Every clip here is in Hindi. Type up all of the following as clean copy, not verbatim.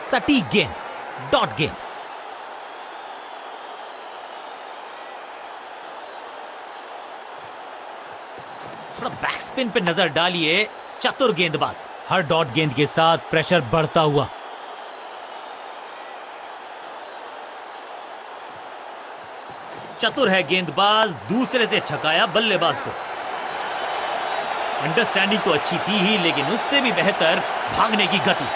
सटीक गेंद, डॉट गेंद। थोड़ा बैक स्पिन पे नजर डालिए, चतुर गेंदबाज। हर डॉट गेंद के साथ प्रेशर बढ़ता हुआ। चतुर है गेंदबाज, दूसरे से छकाया बल्लेबाज को। अंडरस्टैंडिंग तो अच्छी थी ही, लेकिन उससे भी बेहतर भागने की गति।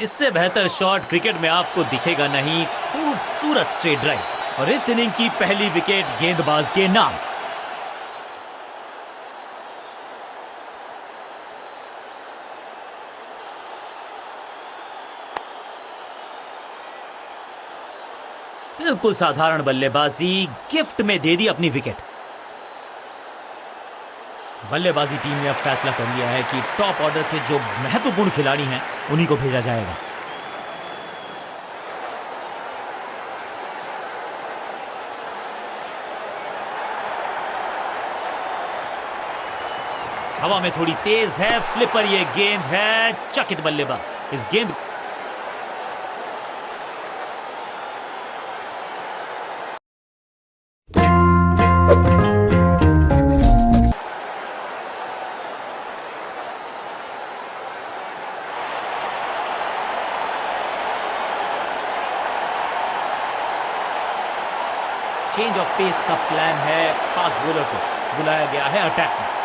इससे बेहतर शॉट क्रिकेट में आपको दिखेगा नहीं। खूबसूरत स्ट्रेट ड्राइव और इस इनिंग की पहली विकेट गेंदबाज के नाम। बिल्कुल साधारण बल्लेबाजी, गिफ्ट में दे दी अपनी विकेट। बल्लेबाजी टीम ने अब फैसला कर लिया है कि टॉप ऑर्डर के जो महत्वपूर्ण खिलाड़ी हैं उन्हीं को भेजा जाएगा। हवा में थोड़ी तेज है, फ्लिपर ये गेंद है, चकित बल्लेबाज इस गेंद। चेंज ऑफ पेस का प्लान है, फास्ट बॉलर को बुलाया गया है अटैक में।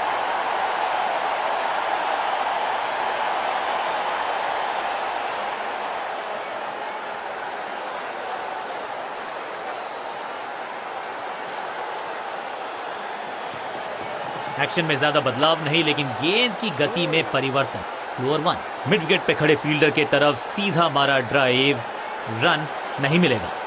एक्शन में ज्यादा बदलाव नहीं, लेकिन गेंद की गति में परिवर्तन। स्लोअर वन, मिड विकेट पे खड़े फील्डर के तरफ सीधा मारा ड्राइव, रन नहीं मिलेगा।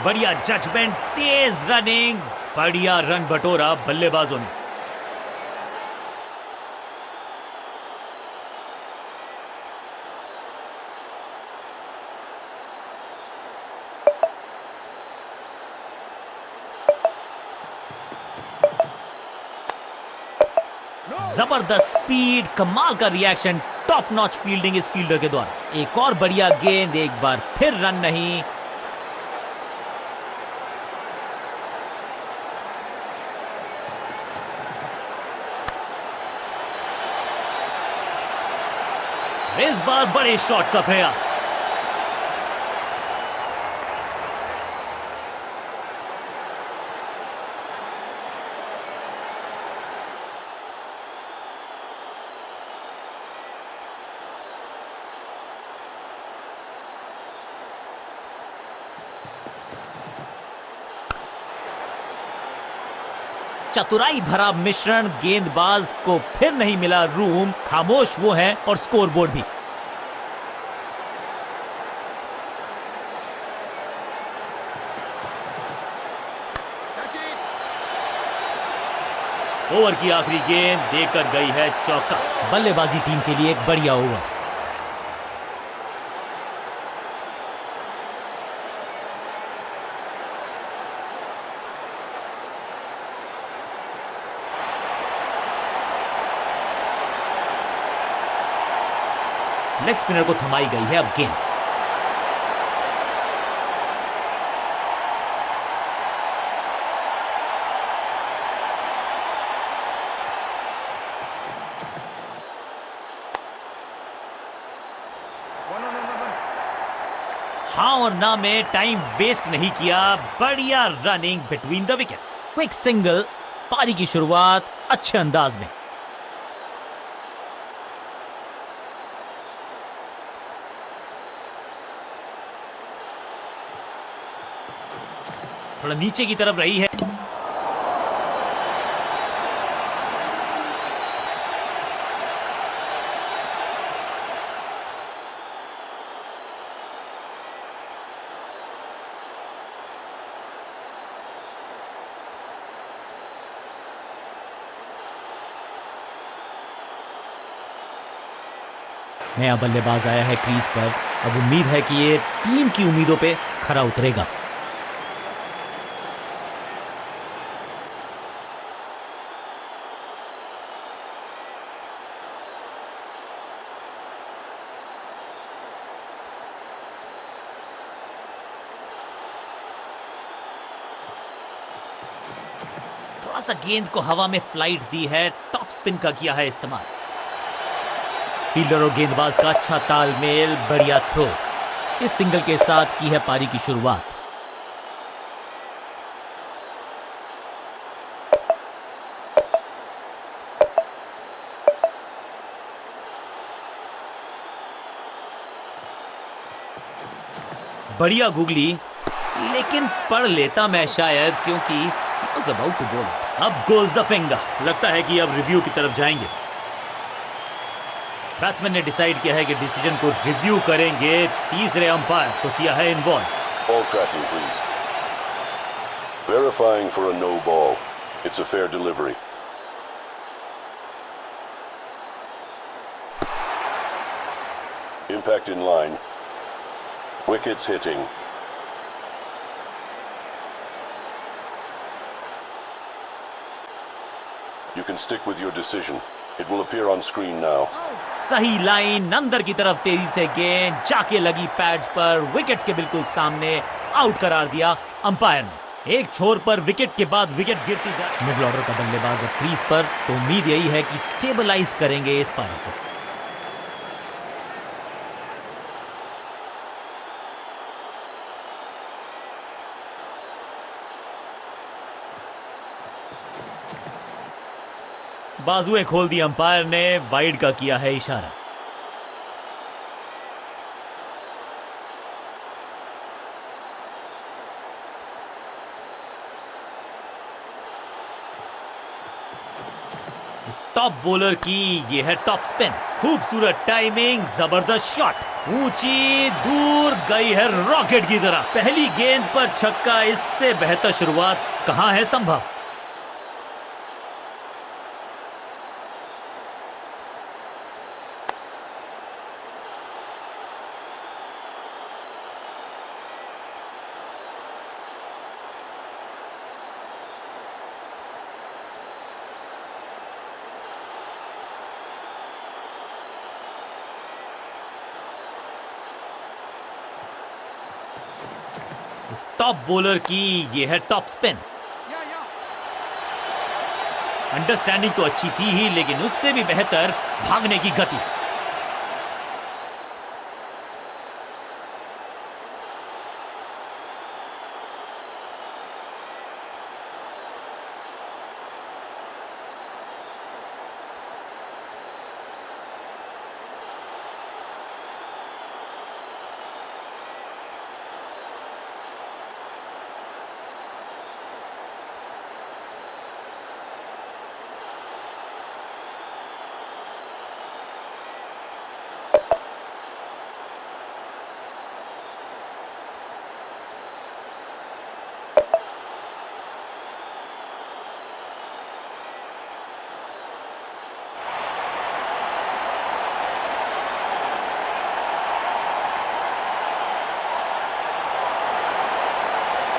बढ़िया जजमेंट, तेज रनिंग, बढ़िया रन बटोरा बल्लेबाजों ने। जबरदस्त स्पीड, कमाल का रिएक्शन, टॉप नॉच फील्डिंग इस फील्डर के द्वारा। एक और बढ़िया गेंद, एक बार फिर रन नहीं। इस बार बड़े शॉट का प्रयास। चतुराई भरा मिश्रण, गेंदबाज को फिर नहीं मिला रूम, खामोश वो है और स्कोरबोर्ड भी। ओवर की आखिरी गेंद देकर गई है चौका। बल्लेबाजी टीम के लिए एक बढ़िया ओवर। लेग स्पिनर को थमाई गई है अब गेंद। हाँ और ना में टाइम वेस्ट नहीं किया, बढ़िया running between the wickets. Quick single, पारी की शुरुआत अच्छे अंदाज में। थोड़ा नीचे की तरफ रही है। नया बल्लेबाज आया है क्रीज पर। अब उम्मीद है कि ये टीम की उम्मीदों पे खरा उतरेगा। थोड़ा सा गेंद को हवा में फ्लाइट दी है, टॉप स्पिन का किया है इस्तेमाल। फील्डर और गेंदबाज का अच्छा तालमेल, बढ़िया थ्रो। इस सिंगल के साथ की है पारी की शुरुआत। बढ़िया गुगली, लेकिन पढ़ लेता मैं शायद, क्योंकि was about to bowl it. अब goes the finger। लगता है कि अब रिव्यू की तरफ जाएंगे। बैट्समैन ने डिसाइड किया है कि डिसीजन को रिव्यू करेंगे। तीसरे अंपायर को किया है involve. Ball tracking, please. Verifying for a no ball. It's a fair delivery. Impact in line. Wickets hitting. You can stick with your decision. It will appear on screen now. सही लाइन, अंदर की तरफ तेजी से गेंद जाके लगी पैड्स पर, विकेट्स के बिल्कुल सामने, आउट करार दिया अंपायर ने। एक छोर पर विकेट के बाद विकेट गिरती जाए। मिडिल ऑर्डर का बल्लेबाज अब क्रीज पर, तो उम्मीद यही है कि स्टेबलाइज करेंगे इस पारी को। बाजुएं खोल दी अंपायर ने, वाइड का किया है इशारा। इस टॉप बॉलर की ये है टॉप स्पिन। खूबसूरत टाइमिंग, जबरदस्त शॉट, ऊंची दूर गई है रॉकेट की तरह। पहली गेंद पर छक्का, इससे बेहतर शुरुआत कहां है संभव। इस टॉप बॉलर की ये है टॉप स्पिन। अंडरस्टैंडिंग तो अच्छी थी ही, लेकिन उससे भी बेहतर भागने की गति।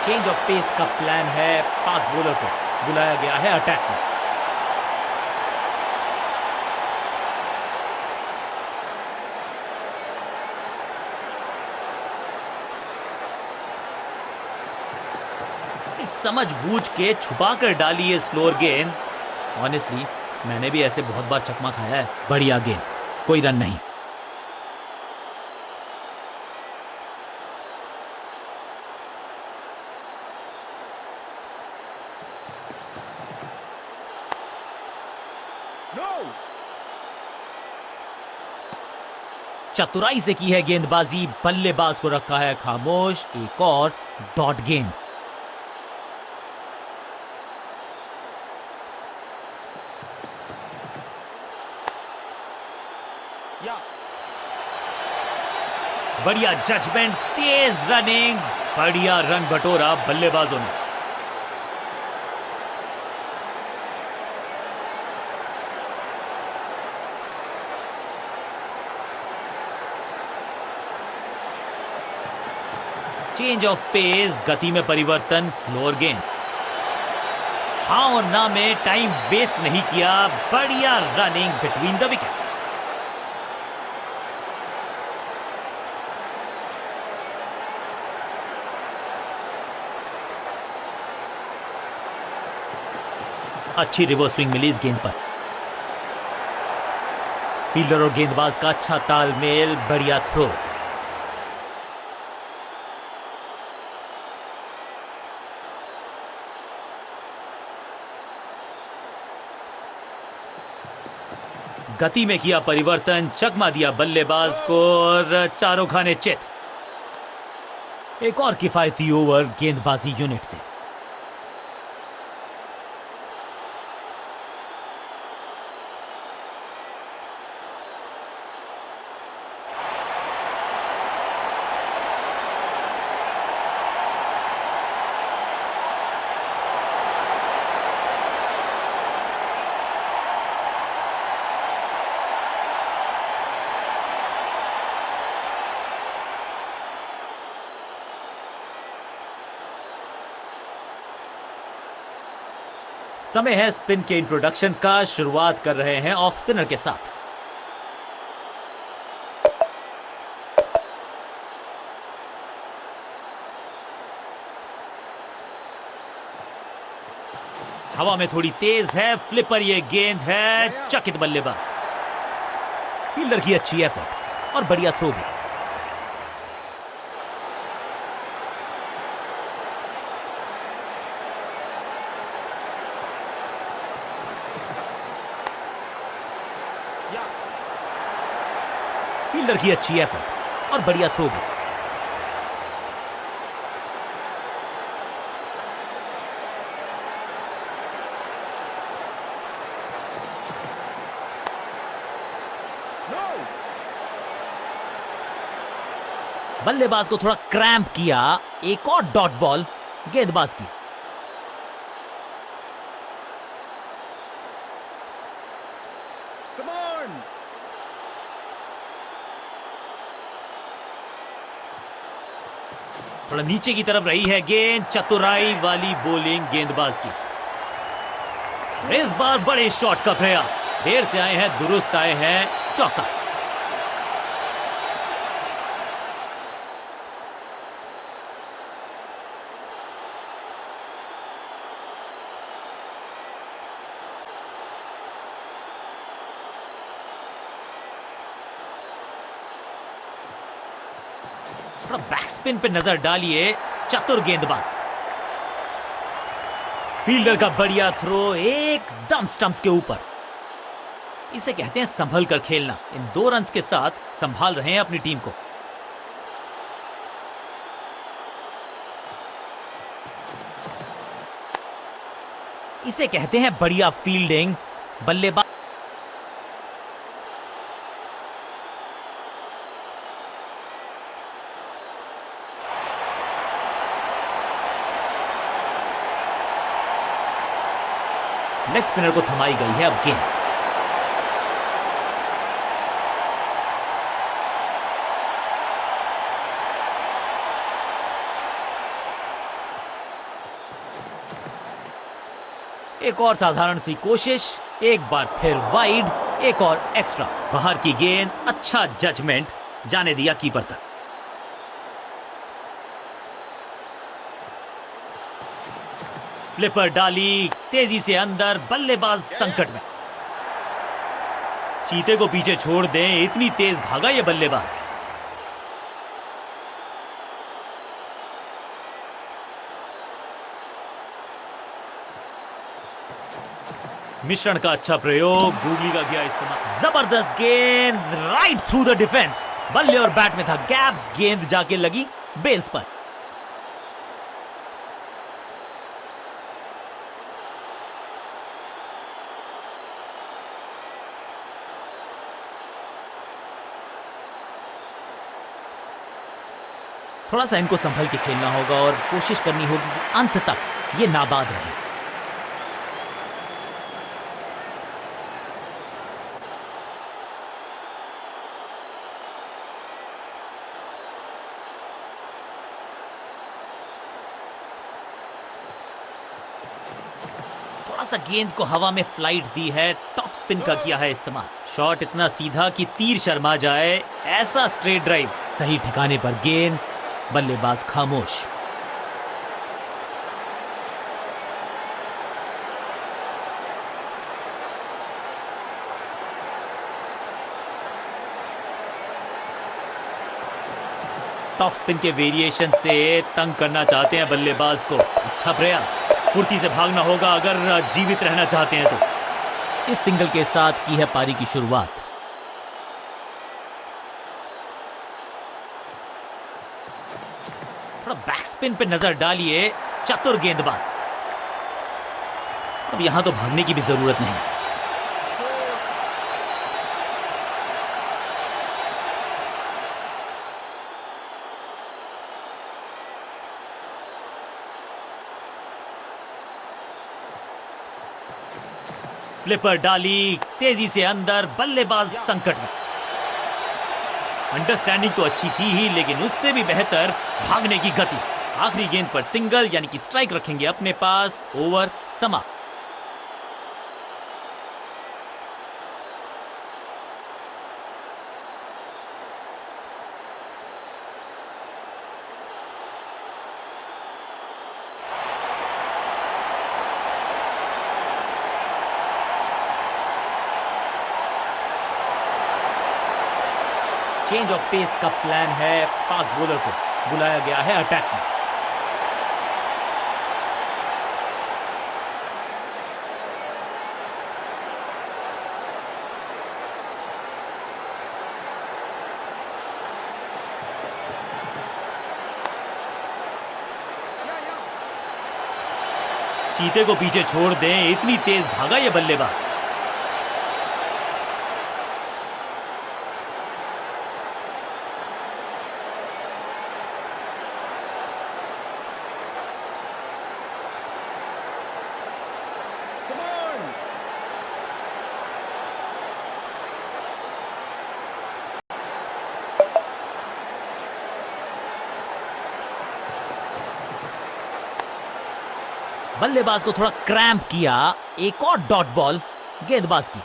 चेंज ऑफ पेस का प्लान है। फास्ट बॉलर को बुलाया गया है अटैक में। समझ बूझ के छुपा कर डाली है स्लोअर गेंद। ऑनेस्टली मैंने भी ऐसे बहुत बार चकमा खाया है। बढ़िया गेंद, कोई रन नहीं। चतुराई से की है गेंदबाजी, बल्लेबाज को रखा है खामोश। एक और डॉट गेंद। बढ़िया जजमेंट, तेज रनिंग, बढ़िया रन बटोरा बल्लेबाजों ने। चेंज ऑफ पेस, गति में परिवर्तन, फ्लोर गेंद। हाँ और ना में टाइम वेस्ट नहीं किया, बढ़िया रनिंग बिटवीन द विकेट्स। अच्छी रिवर्स स्विंग मिली इस गेंद पर। फील्डर और गेंदबाज का अच्छा तालमेल, बढ़िया थ्रो। गति में किया परिवर्तन, चकमा दिया बल्लेबाज को और चारों खाने चित। एक और किफायती ओवर गेंदबाजी यूनिट से। समय है स्पिन के इंट्रोडक्शन का। शुरुआत कर रहे हैं ऑफ स्पिनर के साथ। हवा में थोड़ी तेज है, फ्लिपर ये गेंद है, चकित बल्लेबाज। फील्डर की अच्छी एफर्ट और बढ़िया थ्रो भी। फील्डर की अच्छी एफर्ट और बढ़िया थ्रो भी। बल्लेबाज को थोड़ा क्रैम्प किया, एक और डॉट बॉल गेंदबाज की। थोड़ा नीचे की तरफ रही है गेंद, चतुराई वाली बॉलिंग गेंदबाज की। इस बार बड़े शॉट का प्रयास, देर से आए हैं, दुरुस्त आए हैं, चौका। थोड़ा बैक स्पिन पे नजर डालिए, चतुर गेंदबाज। फील्डर का बढ़िया थ्रो एकदम स्टंप्स के ऊपर। इसे कहते हैं संभल कर खेलना। इन 2 रन्स के साथ संभाल रहे हैं अपनी टीम को। इसे कहते हैं बढ़िया फील्डिंग। बल्लेबाज लेग स्पिनर को थमाई गई है अब गेंद। एक और साधारण सी कोशिश, एक बार फिर वाइड, एक और एक्स्ट्रा। बाहर की गेंद, अच्छा जजमेंट, जाने दिया कीपर तक। फ्लिपर डाली, तेजी से अंदर, बल्लेबाज संकट में। चीते को पीछे छोड़ दें, इतनी तेज भागा ये बल्लेबाज। मिश्रण का अच्छा प्रयोग, गूगली का किया इस्तेमाल। जबरदस्त गेंद, राइट थ्रू द डिफेंस। बल्ले और बैट में था गैप, गेंद जाके लगी बेल्स पर। थोड़ा सा इनको संभल के खेलना होगा और कोशिश करनी होगी कि अंत तक ये नाबाद रहे। सा गेंद को हवा में फ्लाइट दी है, टॉप स्पिन का किया है इस्तेमाल। शॉट इतना सीधा कि तीर शर्मा जाए, ऐसा स्ट्रेट ड्राइव। सही ठिकाने पर गेंद, बल्लेबाज खामोश। टॉप स्पिन के वेरिएशन से तंग करना चाहते हैं बल्लेबाज को। अच्छा प्रयास, फुर्ती से भागना होगा अगर जीवित रहना चाहते हैं तो। इस सिंगल के साथ की है पारी की शुरुआत। थोड़ा बैक स्पिन पे नजर डालिए, चतुर गेंदबाज। अब यहां तो भागने की भी जरूरत नहीं। फ्लिपर डाली, तेजी से अंदर, बल्लेबाज संकट में। अंडरस्टैंडिंग तो अच्छी थी ही, लेकिन उससे भी बेहतर भागने की गति। आखिरी गेंद पर सिंगल यानी कि स्ट्राइक रखेंगे अपने पास। ओवर समाप्त। चेंज ऑफ पेस का प्लान है। फास्ट बॉलर को बुलाया गया है अटैक में। चीते को पीछे छोड़ दें, इतनी तेज भागा ये बल्लेबाज। बल्लेबाज को थोड़ा क्रैम्प किया। एक और डॉट बॉल गेंदबाज की।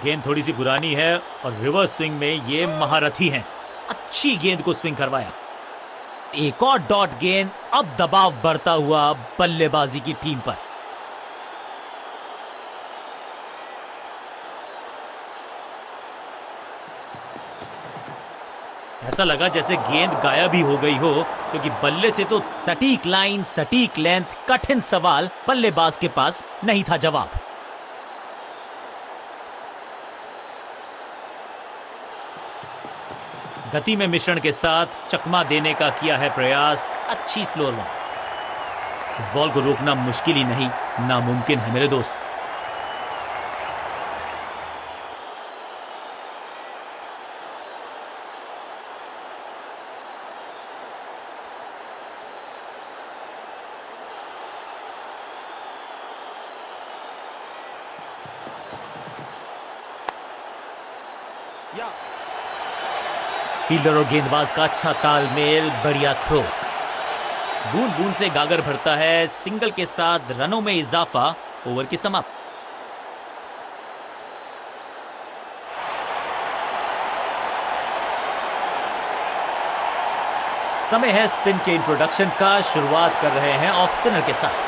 गेंद थोड़ी सी पुरानी है और रिवर्स स्विंग में ये महारथी हैं। अच्छी गेंद को स्विंग करवाया। एक और डॉट गेंद। अब दबाव बढ़ता हुआ बल्लेबाजी की टीम पर। ऐसा लगा जैसे गेंद गायब ही हो गई हो, क्योंकि बल्ले से तो सटीक लाइन, सटीक लेंथ, कठिन सवाल, बल्लेबाज के पास नहीं था जवाब। गति में मिश्रण के साथ चकमा देने का किया है प्रयास। अच्छी स्लो लॉन्ग। इस बॉल को रोकना मुश्किल ही नहीं, नामुमकिन है मेरे दोस्त। फील्डर और गेंदबाज का अच्छा तालमेल, बढ़िया थ्रो। बूंद बूंद से गागर भरता है। सिंगल के साथ रनों में इजाफा। ओवर की समाप्त। समय है स्पिन के इंट्रोडक्शन का। शुरुआत कर रहे हैं ऑफ स्पिनर के साथ।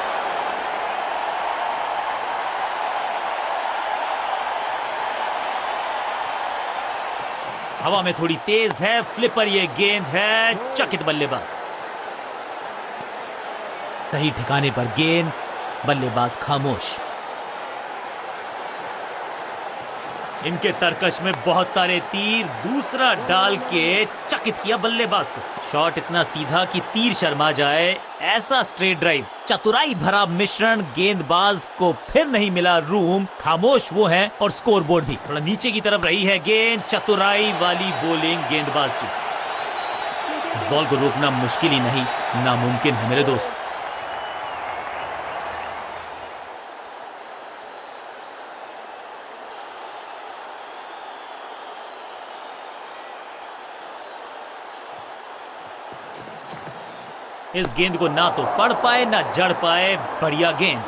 हवा में थोड़ी तेज है फ्लिपर, ये गेंद है। चकित बल्लेबाज। सही ठिकाने पर गेंद, बल्लेबाज खामोश। इनके तरकश में बहुत सारे तीर। दूसरा डाल के चकित किया बल्लेबाज को। शॉट इतना सीधा कि तीर शर्मा जाए, ऐसा स्ट्रेट ड्राइव। चतुराई भरा मिश्रण। गेंदबाज को फिर नहीं मिला रूम। खामोश वो हैं और स्कोरबोर्ड भी। थोड़ा नीचे की तरफ रही है गेंद। चतुराई वाली बॉलिंग गेंदबाज की। इस बॉल को रोकना मुश्किल ही नहीं, नामुमकिन है मेरे दोस्त। इस गेंद को ना तो पढ़ पाए ना जड़ पाए। बढ़िया गेंद।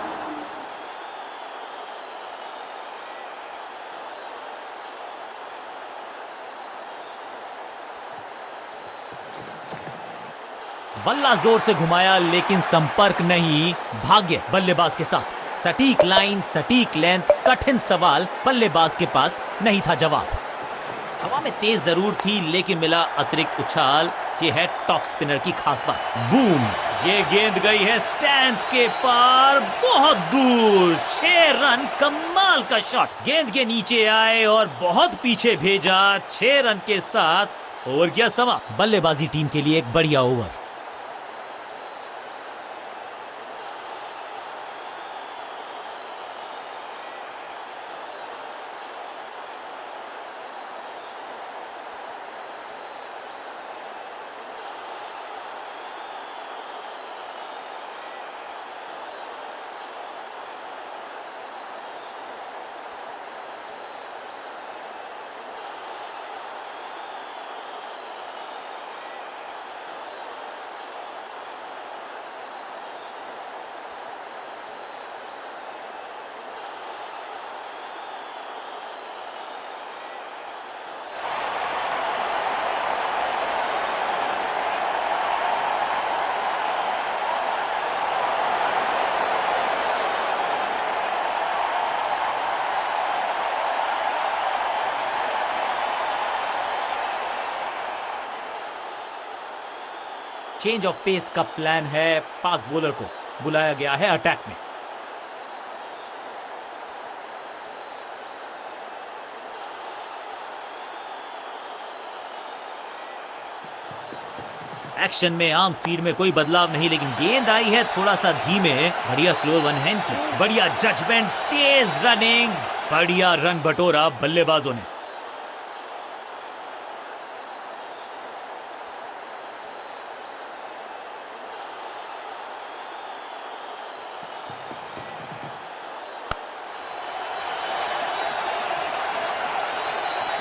बल्ला जोर से घुमाया लेकिन संपर्क नहीं। भाग्य बल्लेबाज के साथ। सटीक लाइन, सटीक लेंथ, कठिन सवाल, बल्लेबाज के पास नहीं था जवाब। हवा में तेज जरूर थी लेकिन मिला अतिरिक्त उछाल। ये है टॉप स्पिनर की खास बात। बूम! ये गेंद गई है स्टैंड्स के पार, बहुत दूर। 6 रन। कमाल का शॉट। गेंद के नीचे आए और बहुत पीछे भेजा। 6 रन के साथ ओवर गया समा। बल्लेबाजी टीम के लिए एक बढ़िया ओवर। चेंज ऑफ पेस का प्लान है। फास्ट बॉलर को बुलाया गया है अटैक में। एक्शन में आर्म स्पीड में कोई बदलाव नहीं लेकिन गेंद आई है थोड़ा सा धीमे। बढ़िया स्लो वन हैंड की। बढ़िया जजमेंट, तेज रनिंग, बढ़िया रन बटोरा बल्लेबाजों ने।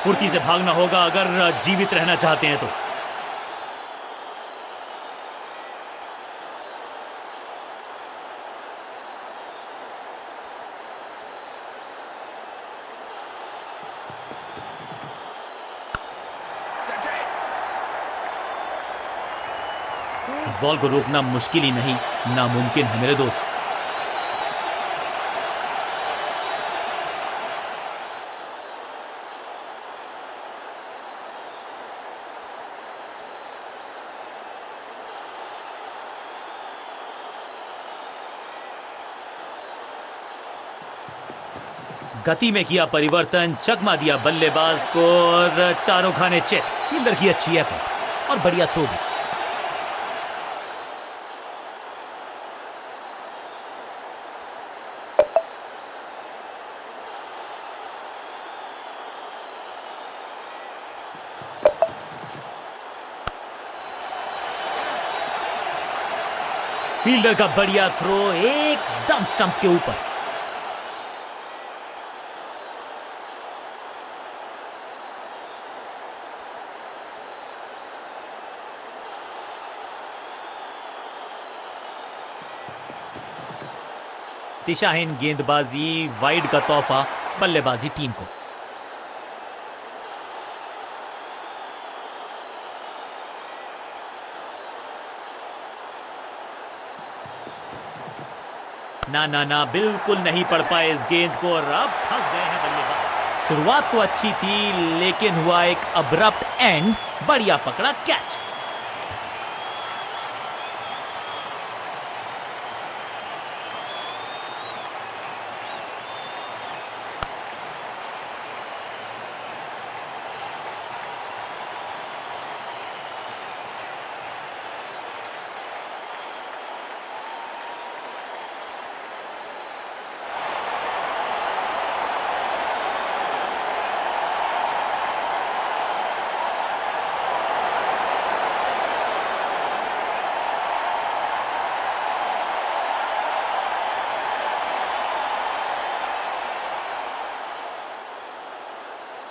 फुर्ती से भागना होगा अगर जीवित रहना चाहते हैं तो। इस बॉल को रोकना मुश्किल ही नहीं, नामुमकिन है मेरे दोस्त। गति में किया परिवर्तन, चकमा दिया बल्लेबाज को और चारों खाने चित। फील्डर की अच्छी एफर्ट और बढ़िया थ्रो भी। फील्डर का बढ़िया थ्रो एकदम स्टंप्स के ऊपर। दिशाहीन गेंदबाजी, वाइड का तोहफा बल्लेबाजी टीम को। ना ना ना, बिल्कुल नहीं पड़ पाए इस गेंद को और अब फंस गए हैं बल्लेबाज। शुरुआत तो अच्छी थी लेकिन हुआ एक अब्रप्ट एंड। बढ़िया पकड़ा कैच।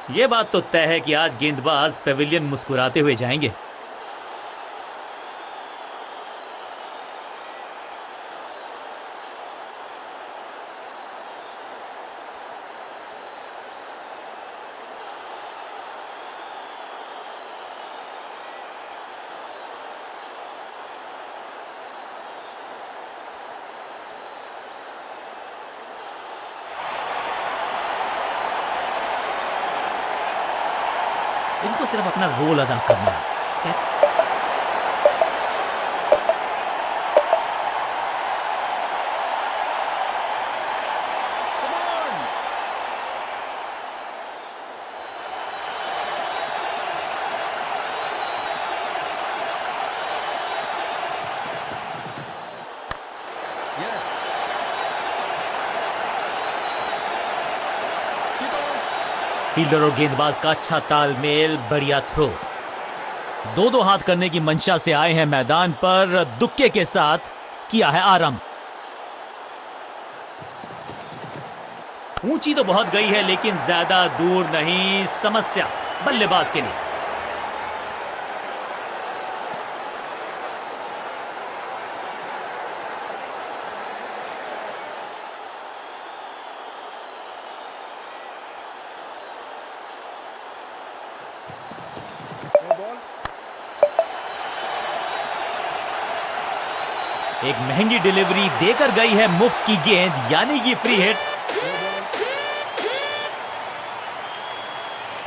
ये बात तो तय है कि आज गेंदबाज पेविलियन मुस्कुराते हुए जाएंगे। उनको सिर्फ अपना रोल अदा करना है। फील्डर और गेंदबाज का अच्छा तालमेल, बढ़िया थ्रो। दो हाथ करने की मंशा से आए हैं मैदान पर, दुक्के के साथ किया है आरंभ। ऊंची तो बहुत गई है लेकिन ज्यादा दूर नहीं, समस्या बल्लेबाज के लिए। एक महंगी डिलीवरी देकर गई है मुफ्त की गेंद, यानी कि फ्री हिट।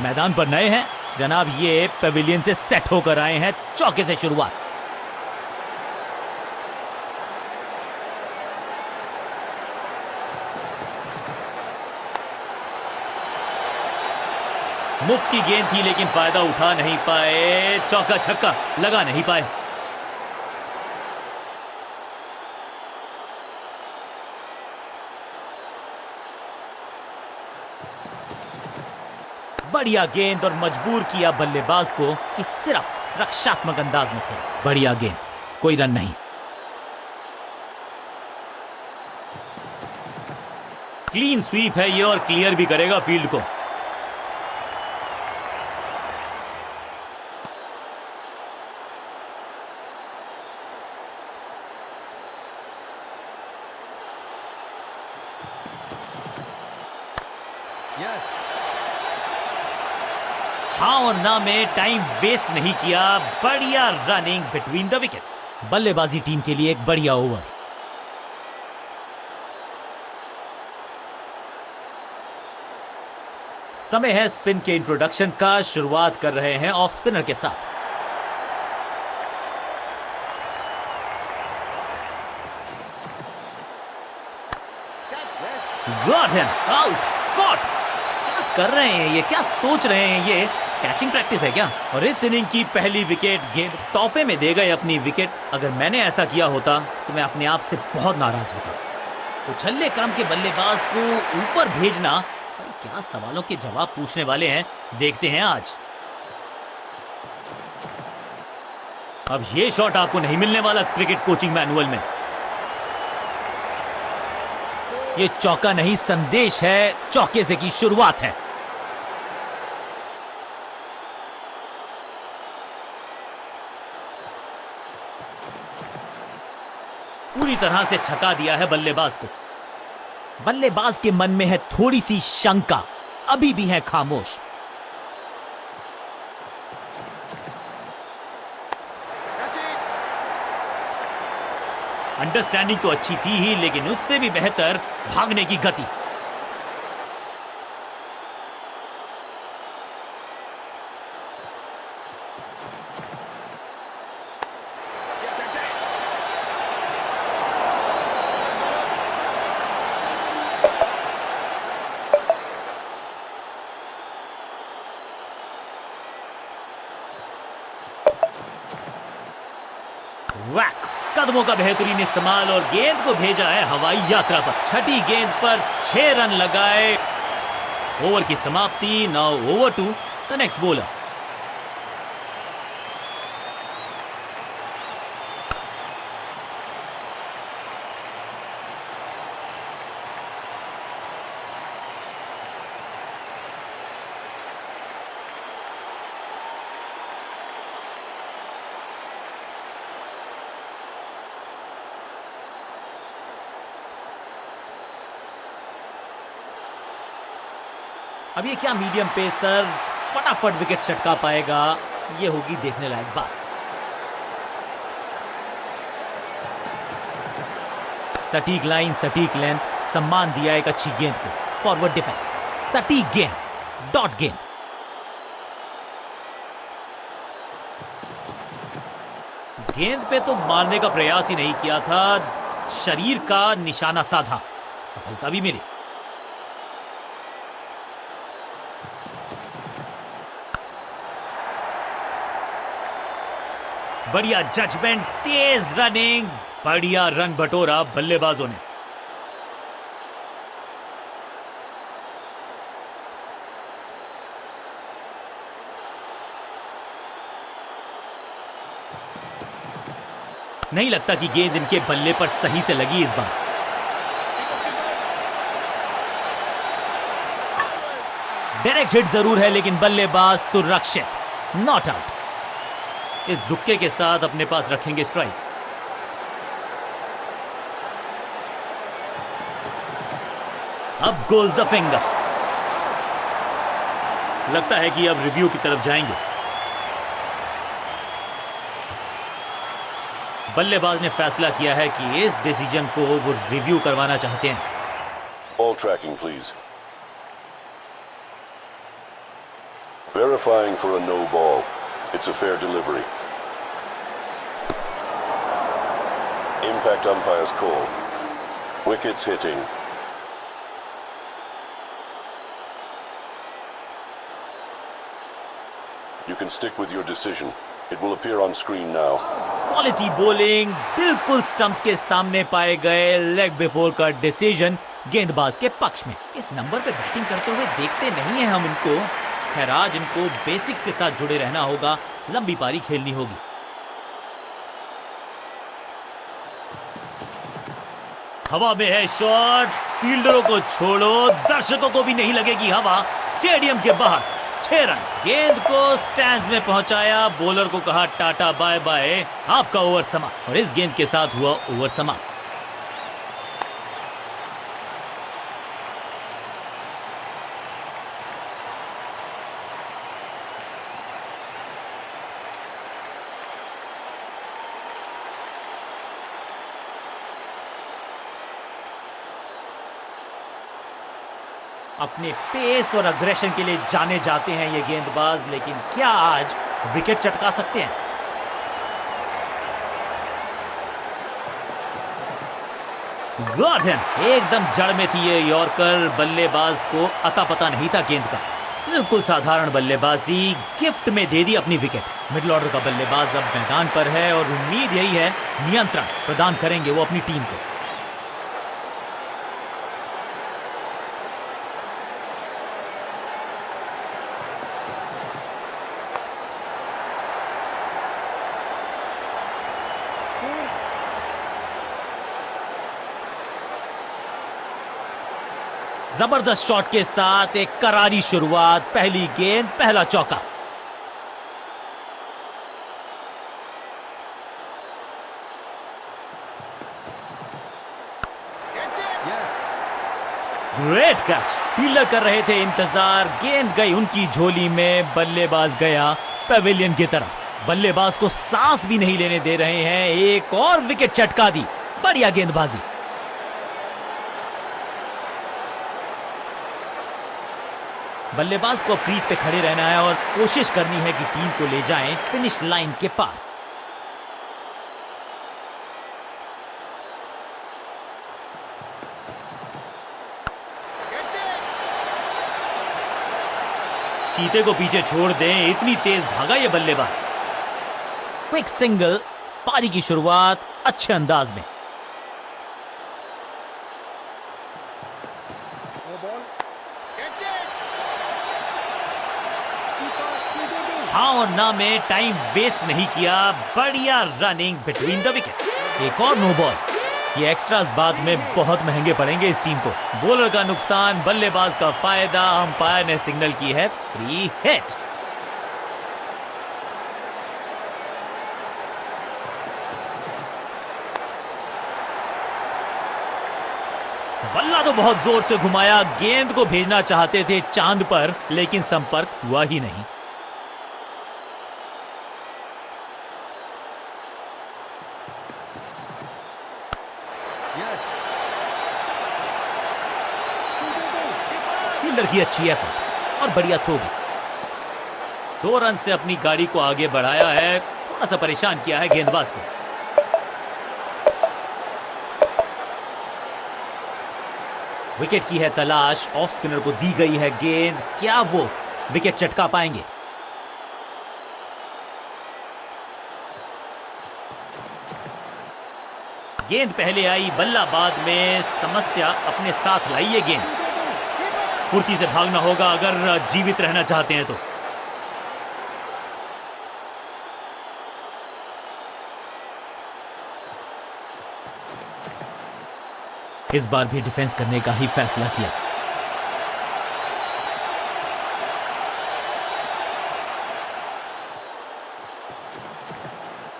मैदान पर नए हैं जनाब, ये पेविलियन से सेट होकर आए हैं। चौके से शुरुआत। मुफ्त की गेंद थी लेकिन फायदा उठा नहीं पाए, चौका छक्का लगा नहीं पाए। बढ़िया गेंद और मजबूर किया बल्लेबाज को कि सिर्फ रक्षात्मक अंदाज में खेले। बढ़िया गेंद, कोई रन नहीं। क्लीन स्वीप है ये और क्लियर भी करेगा फील्ड को। हाँ और ना में टाइम वेस्ट नहीं किया, बढ़िया रनिंग बिटवीन द विकेट्स। बल्लेबाजी टीम के लिए एक बढ़िया ओवर। समय है स्पिन के इंट्रोडक्शन का। शुरुआत कर रहे हैं ऑफ स्पिनर के साथ। Got him out. गॉट, क्या कर रहे हैं ये, क्या सोच रहे हैं ये? कैचिंग प्रैक्टिस है क्या? और इस इनिंग की पहली विकेट गेंद तोहफे में दे गए अपनी विकेट। अगर मैंने ऐसा किया होता तो मैं अपने आप से बहुत नाराज होता। तो छल्ले क्रम के बल्लेबाज को ऊपर भेजना, क्या सवालों के जवाब पूछने वाले हैं, देखते हैं आज। अब ये शॉट आपको नहीं मिलने वाला क्रिकेट कोचिंग मैनुअल में। ये चौका नहीं संदेश है, चौके से की शुरुआत है। पूरी तरह से छका दिया है बल्लेबाज को। बल्लेबाज के मन में है थोड़ी सी शंका, अभी भी है खामोश। अंडरस्टैंडिंग तो अच्छी थी ही, लेकिन उससे भी बेहतर भागने की गति। वैक, कदमों का बेहतरीन इस्तेमाल और गेंद को भेजा है हवाई यात्रा पर। छठी गेंद पर 6 रन लगाए। ओवर की समाप्ति। Now over to the next bowler. अब ये क्या मीडियम पेसर फटाफट विकेट चटका पाएगा, ये होगी देखने लायक बात। सटीक लाइन, सटीक लेंथ, सम्मान दिया एक अच्छी गेंद को। फॉरवर्ड डिफेंस, सटीक गेंद, डॉट गेंद। गेंद पे तो मारने का प्रयास ही नहीं किया था, शरीर का निशाना साधा, सफलता भी मिली। बढ़िया जजमेंट, तेज रनिंग, बढ़िया रन बटोरा बल्लेबाजों ने। नहीं लगता कि गेंद इनके बल्ले पर सही से लगी इस बार। डायरेक्ट हिट जरूर है लेकिन बल्लेबाज सुरक्षित, नॉट आउट। इस दुक्के के साथ अपने पास रखेंगे स्ट्राइक। अब गोज द फिंगर। लगता है कि अब रिव्यू की तरफ जाएंगे। बल्लेबाज ने फैसला किया है कि इस डिसीजन को वो रिव्यू करवाना चाहते हैं। Ball tracking, please. Verifying for a no ball. It's a fair delivery. Impact umpire's call. Wickets hitting. You can stick with your decision. It will appear on screen now. Quality bowling, बिल्कुल स्टंप्स के सामने पाए गए लेग बिफोर का डिसीजन गेंदबाज के पक्ष में। इस नंबर पे बैटिंग करते हुए देखते नहीं है हम इनको। खैर आज इनको बेसिक्स के साथ जुड़े रहना होगा, लंबी पारी खेलनी होगी। हवा में है शॉट, फील्डरों को छोड़ो, दर्शकों को भी नहीं लगेगी हवा। स्टेडियम के बाहर 6 रन, गेंद को स्टैंड्स में पहुंचाया, बॉलर को कहा टाटा बाय बाय, आपका ओवर समाप्त। और इस गेंद के साथ हुआ ओवर समाप्त। अपने पेस और अग्रेशन के लिए जाने जाते हैं ये गेंदबाज, लेकिन क्या आज विकेट चटका सकते हैं? गॉट हिम, एकदम जड़ में थी ये यॉर्कर। बल्लेबाज को अता पता नहीं था गेंद का। बिल्कुल साधारण बल्लेबाजी, गिफ्ट में दे दी अपनी विकेट। मिडिल ऑर्डर का बल्लेबाज अब मैदान पर है और उम्मीद यही है नियंत्रण प्रदान करेंगे वो अपनी टीम को। जबरदस्त शॉट के साथ एक करारी शुरुआत, पहली गेंद पहला चौका। ग्रेट कैच, फील्डर कर रहे थे इंतजार, गेंद गई उनकी झोली में, बल्लेबाज गया पेविलियन की तरफ। बल्लेबाज को सांस भी नहीं लेने दे रहे हैं, एक और विकेट चटका दी। बढ़िया गेंदबाजी। बल्लेबाज को क्रीज पे खड़े रहना है और कोशिश करनी है कि टीम को ले जाएं फिनिश लाइन के पार। चीते को पीछे छोड़ दें, इतनी तेज भागा ये बल्लेबाज। क्विक सिंगल, पारी की शुरुआत अच्छे अंदाज में। हाँ और ना में टाइम वेस्ट नहीं किया, बढ़िया रनिंग बिटवीन द विकेट्स। एक और नो बॉल। ये एक्स्ट्रास बाद में बहुत महंगे पड़ेंगे इस टीम को। बॉलर का नुकसान, बल्लेबाज का फायदा। अंपायर ने सिग्नल की है फ्री हिट। बल्ला तो बहुत जोर से घुमाया, गेंद को भेजना चाहते थे चांद पर, लेकिन संपर्क हुआ ही नहीं। फील्डर की अच्छी एफर्ट और बढ़िया थ्रो भी। 2 रन से अपनी गाड़ी को आगे बढ़ाया है, थोड़ा सा परेशान किया है गेंदबाज को। विकेट की है तलाश, ऑफ स्पिनर को दी गई है गेंद, क्या वो विकेट चटका पाएंगे? गेंद पहले आई, बल्ला बाद में, समस्या अपने साथ लाई है गेंद। फुर्ती से भागना होगा अगर जीवित रहना चाहते हैं तो। इस बार भी डिफेंस करने का ही फैसला किया।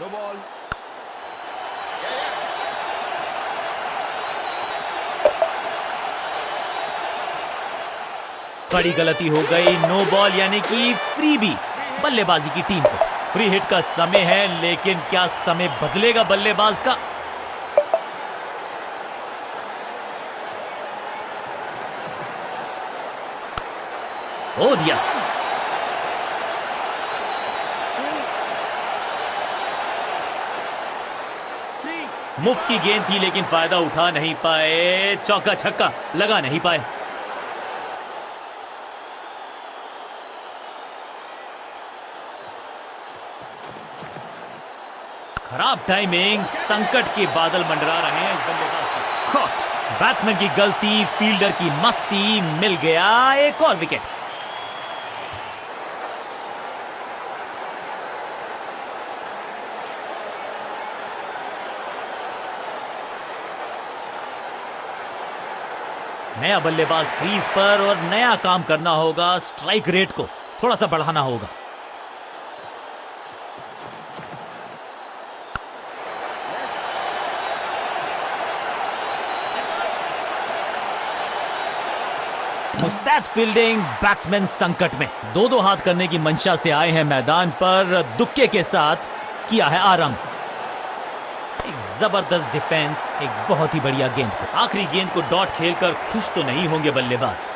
No ball. बड़ी गलती हो गई, नो बॉल यानी कि फ्री भी बल्लेबाजी की टीम को। फ्री हिट का समय है, लेकिन क्या समय बदलेगा बल्लेबाज का? हो दिया। मुफ्त की गेंद थी, लेकिन फायदा उठा नहीं पाए, चौका छक्का लगा नहीं पाए। खराब टाइमिंग, संकट के बादल मंडरा रहे हैं इस बल्लेबाज को। शॉट, बैट्समैन की गलती, फील्डर की मस्ती, मिल गया एक और विकेट। नया बल्लेबाज क्रीज पर और नया काम करना होगा, स्ट्राइक रेट को थोड़ा सा बढ़ाना होगा। मुस्तैद फील्डिंग, बैट्समैन संकट में। 2-2 हाथ करने की मंशा से आए हैं मैदान पर, दुक्के के साथ किया है आरंभ। एक जबरदस्त डिफेंस, एक बहुत ही बढ़िया गेंद को। आखिरी गेंद को डॉट खेलकर खुश तो नहीं होंगे बल्लेबाज।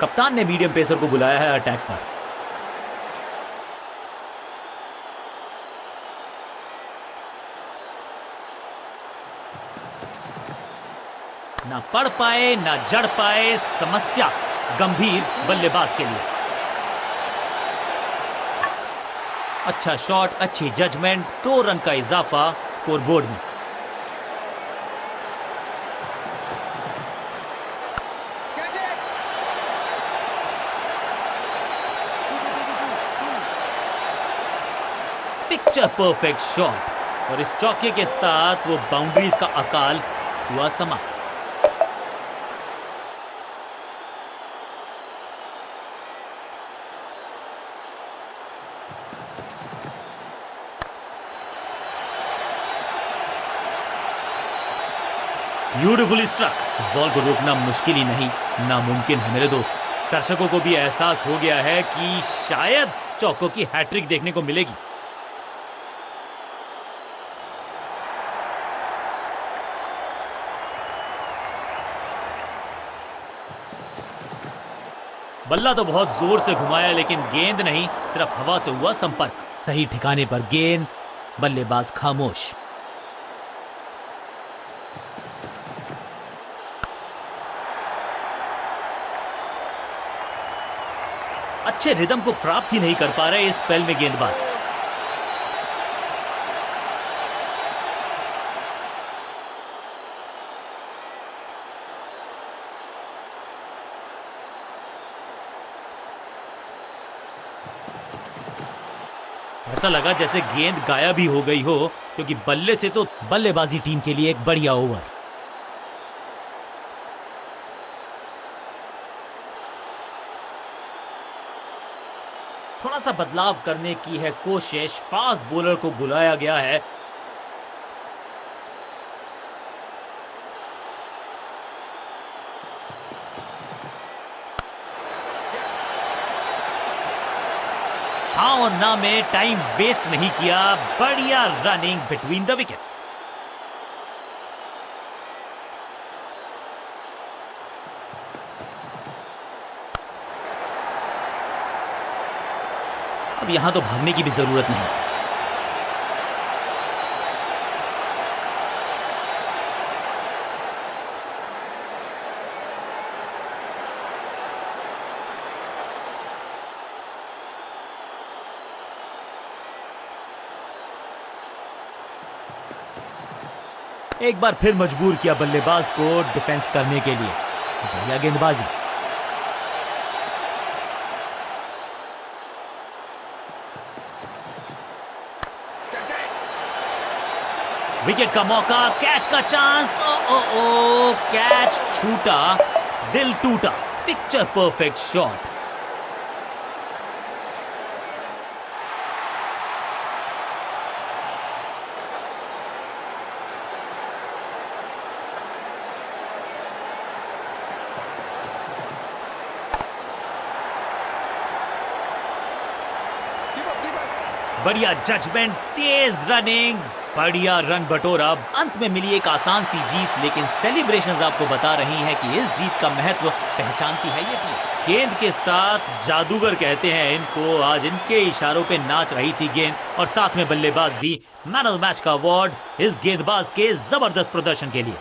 कप्तान ने मीडियम पेसर को बुलाया है अटैक पर। ना पढ़ पाए ना जड़ पाए, समस्या गंभीर बल्लेबाज के लिए। अच्छा शॉट, अच्छी जजमेंट, 2 रन का इजाफा स्कोरबोर्ड में। पिक्चर परफेक्ट शॉट, और इस चौके के साथ वो बाउंड्रीज का अकाल हुआ समाप्त। Beautifully struck. इस बॉल को रोकना मुश्किल ही नहीं, नामुमकिन है मेरे दोस्त। दर्शकों को भी एहसास हो गया है कि शायद चौकों की हैट्रिक देखने को मिलेगी। बल्ला तो बहुत जोर से घुमाया, लेकिन गेंद नहीं, सिर्फ हवा से हुआ संपर्क। सही ठिकाने पर गेंद, बल्लेबाज खामोश। अच्छे रिदम को प्राप्त ही नहीं कर पा रहे इस स्पेल में गेंदबाज। ऐसा लगा जैसे गेंद गायब ही हो गई हो, क्योंकि बल्ले से तो बल्लेबाजी टीम के लिए एक बढ़िया ओवर। थोड़ा सा बदलाव करने की है कोशिश, फास्ट बॉलर को बुलाया गया है। हाँ और ना में टाइम वेस्ट नहीं किया, बढ़िया रनिंग बिटवीन द विकेट्स। अब यहां तो भागने की भी जरूरत नहीं। एक बार फिर मजबूर किया बल्लेबाज को डिफेंस करने के लिए। बढ़िया गेंदबाजी। विकेट का मौका, कैच का चांस। ओ ओ ओ, कैच छूटा, दिल टूटा। Picture perfect shot. बढ़िया जजमेंट, तेज रनिंग, बढ़िया रन बटोरा। अंत में मिली एक आसान सी जीत, लेकिन सेलिब्रेशंस आपको बता रही हैं कि इस जीत का महत्व पहचानती है ये टीम। गेंद के साथ जादूगर कहते हैं इनको। आज इनके इशारों पे नाच रही थी गेंद, और साथ में बल्लेबाज भी। मैन ऑफ द मैच का अवार्ड इस गेंदबाज के जबरदस्त प्रदर्शन के लिए।